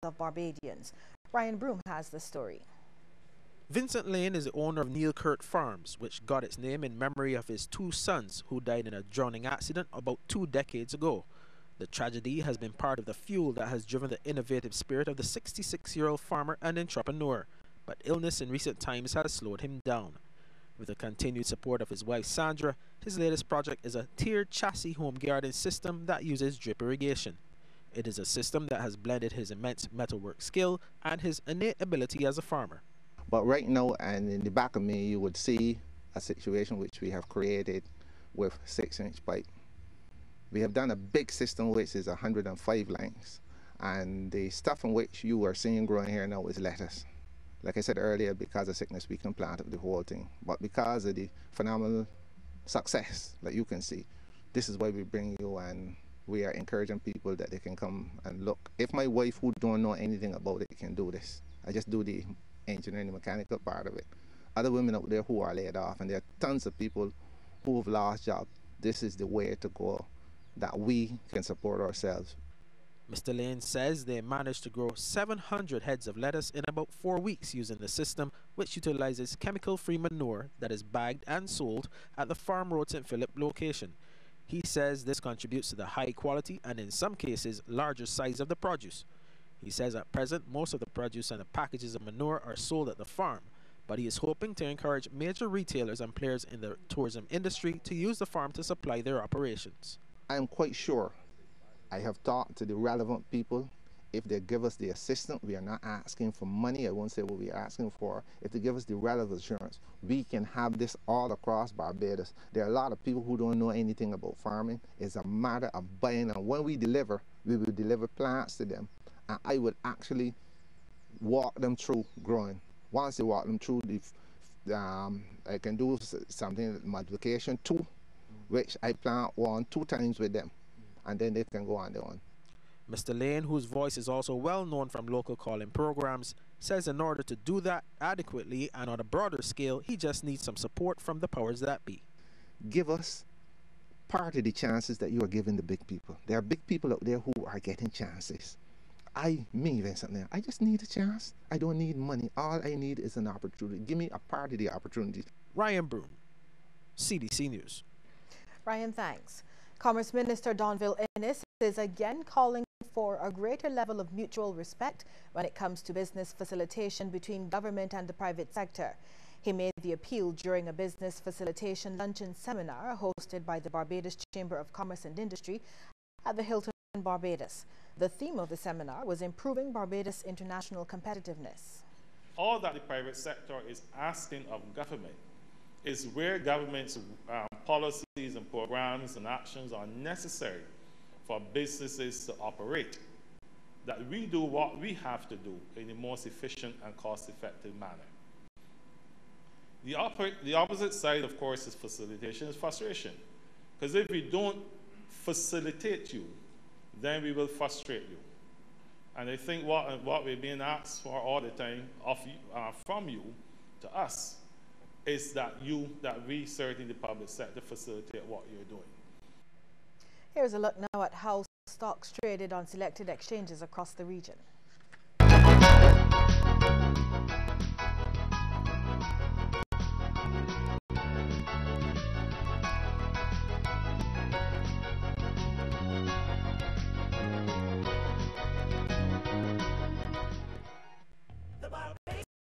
of Barbadians. Ryan Broom has the story. Vincent Lane is the owner of Neil Kurt Farms, which got its name in memory of his two sons who died in a drowning accident about 2 decades ago. The tragedy has been part of the fuel that has driven the innovative spirit of the 66-year-old farmer and entrepreneur, but illness in recent times has slowed him down. With the continued support of his wife Sandra, his latest project is a tiered chassis home garden system that uses drip irrigation. It is a system that has blended his immense metalwork skill and his innate ability as a farmer. But right now, and in the back of me, you would see a situation which we have created with 6-inch pipe. We have done a big system which is 105 lengths, and the stuff in which you are seeing growing here now is lettuce. Like I said earlier, because of sickness, we can plant up the whole thing. But because of the phenomenal success that you can see, this is why we bring you, and we are encouraging people that they can come and look. If my wife, who don't know anything about it, can do this, I just do the engineering, the mechanical part of it. Other women out there who are laid off, and there are tons of people who have lost jobs. This is the way to go, that we can support ourselves. Mr. Lane says they managed to grow 700 heads of lettuce in about 4 weeks using the system, which utilizes chemical-free manure that is bagged and sold at the Farm Road St. Philip location. He says this contributes to the high quality and, in some cases, larger size of the produce. He says at present most of the produce and the packages of manure are sold at the farm, but he is hoping to encourage major retailers and players in the tourism industry to use the farm to supply their operations. I am quite sure, I have talked to the relevant people. If they give us the assistance, we are not asking for money. I won't say what we are asking for. If they give us the relevant assurance, we can have this all across Barbados. There are a lot of people who don't know anything about farming. It's a matter of buying, and when we deliver, we will deliver plants to them. And I would actually walk them through growing. Once they walk them through, I can do something, multiplication 2, which I plant 2 times with them, and then they can go on their own. Mr. Lane, whose voice is also well known from local call-in programs, says in order to do that adequately and on a broader scale, he just needs some support from the powers that be. Give us part of the chances that you are giving the big people. There are big people out there who are getting chances. Me, Vincent Lane, I just need a chance. I don't need money. All I need is an opportunity. Give me a part of the opportunity. Ryan Broom, CBC News. Ryan, thanks. Commerce Minister Donville Innes is again calling for a greater level of mutual respect when it comes to business facilitation between government and the private sector. He made the appeal during a business facilitation luncheon seminar hosted by the Barbados Chamber of Commerce and Industry at the Hilton in Barbados. The theme of the seminar was improving Barbados' international competitiveness. All that the private sector is asking of government is where government's policies and programs and actions are necessary for businesses to operate, that we do what we have to do in the most efficient and cost-effective manner. The opposite side, of course, is facilitation, is frustration. Because if we don't facilitate you, then we will frustrate you. And I think what we're being asked for all the time from you to us is that we, certainly the public sector, facilitate what you're doing. Here's a look now at how stocks traded on selected exchanges across the region.